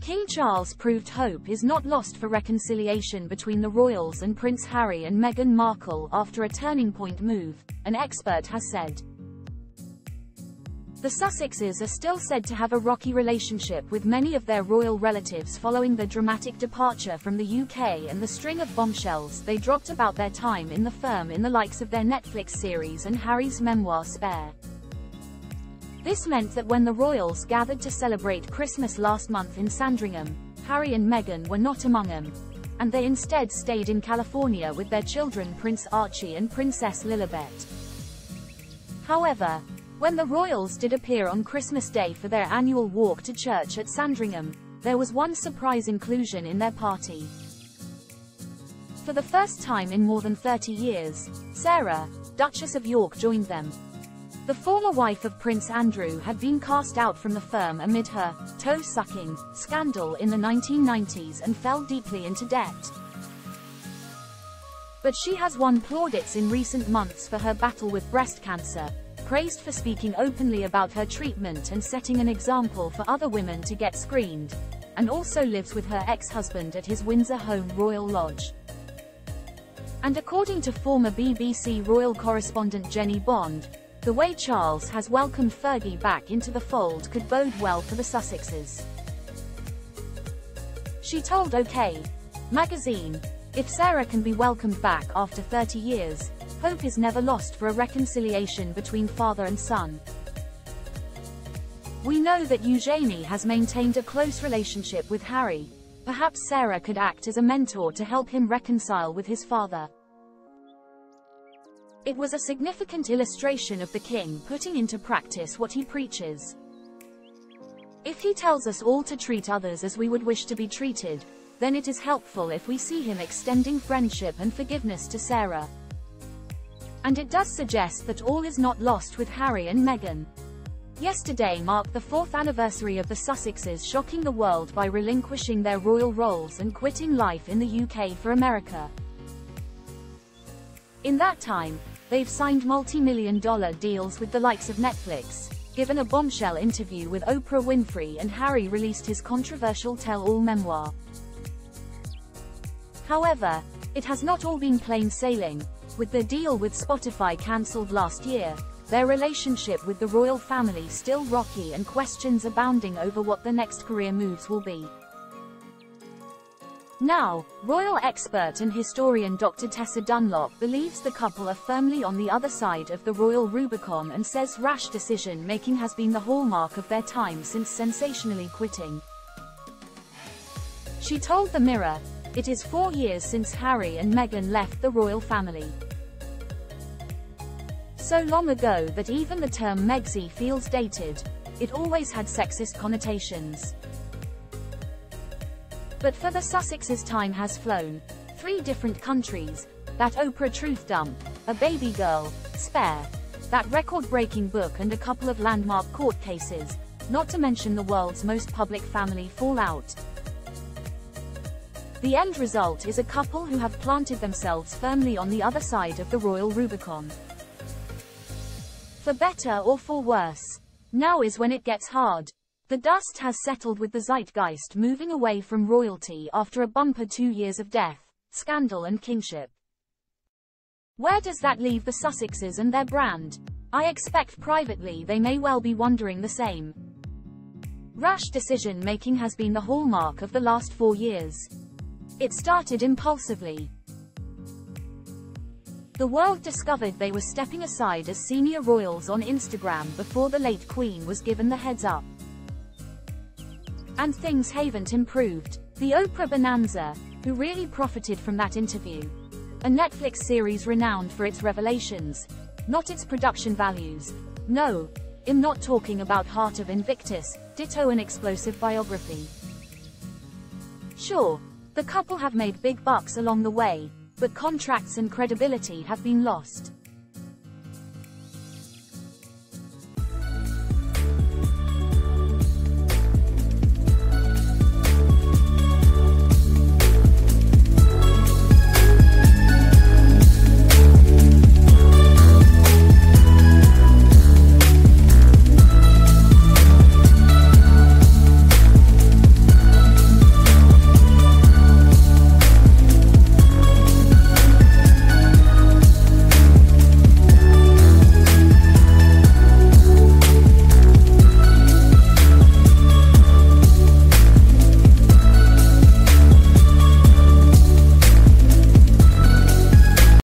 King Charles proved hope is not lost for reconciliation between the royals and Prince Harry and Meghan Markle after a turning-point move, an expert has said. The Sussexes are still said to have a rocky relationship with many of their royal relatives following their dramatic departure from the UK and the string of bombshells they dropped about their time in the firm in the likes of their Netflix series and Harry's memoir Spare. This meant that when the royals gathered to celebrate Christmas last month in Sandringham, Harry and Meghan were not among them, and they instead stayed in California with their children Prince Archie and Princess Lilibet. However, when the royals did appear on Christmas Day for their annual walk to church at Sandringham, there was one surprise inclusion in their party. For the first time in more than 30 years, Sarah, Duchess of York, joined them. The former wife of Prince Andrew had been cast out from the firm amid her toe-sucking scandal in the 1990s and fell deeply into debt. But she has won plaudits in recent months for her battle with breast cancer, praised for speaking openly about her treatment and setting an example for other women to get screened, and also lives with her ex-husband at his Windsor home Royal Lodge. And according to former BBC royal correspondent Jenny Bond, the way Charles has welcomed Fergie back into the fold could bode well for the Sussexes. She told OK! magazine, "If Sarah can be welcomed back after 30 years, hope is never lost for a reconciliation between father and son. We know that Eugenie has maintained a close relationship with Harry. Perhaps Sarah could act as a mentor to help him reconcile with his father." It was a significant illustration of the king putting into practice what he preaches. If he tells us all to treat others as we would wish to be treated, then it is helpful if we see him extending friendship and forgiveness to Sarah. And it does suggest that all is not lost with Harry and Meghan. Yesterday marked the 4th anniversary of the Sussexes shocking the world by relinquishing their royal roles and quitting life in the UK for America. In that time, they've signed multi-million-dollar deals with the likes of Netflix, given a bombshell interview with Oprah Winfrey, and Harry released his controversial tell-all memoir. However, it has not all been plain sailing. With the deal with Spotify cancelled last year, their relationship with the royal family still rocky and questions abounding over what the next career moves will be. Now, royal expert and historian Dr. Tessa Dunlop believes the couple are firmly on the other side of the royal Rubicon and says rash decision-making has been the hallmark of their time since sensationally quitting. She told The Mirror, "It is 4 years since Harry and Meghan left the royal family. So long ago that even the term Megsy feels dated. It always had sexist connotations. But for the Sussexes, time has flown. 3 different countries, that Oprah truth dump, a baby girl, Spare, that record-breaking book and a couple of landmark court cases, not to mention the world's most public family fallout. The end result is a couple who have planted themselves firmly on the other side of the royal Rubicon. For better or for worse. Now is when it gets hard. The dust has settled with the zeitgeist moving away from royalty after a bumper 2 years of death, scandal and kingship. Where does that leave the Sussexes and their brand? I expect privately they may well be wondering the same. Rash decision-making has been the hallmark of the last 4 years. It started impulsively. The world discovered they were stepping aside as senior royals on Instagram before the late Queen was given the heads up. And things haven't improved. The Oprah bonanza, who really profited from that interview. A Netflix series renowned for its revelations, not its production values. No, I'm not talking about Heart of Invictus, ditto an explosive biography. Sure, the couple have made big bucks along the way, but contracts and credibility have been lost.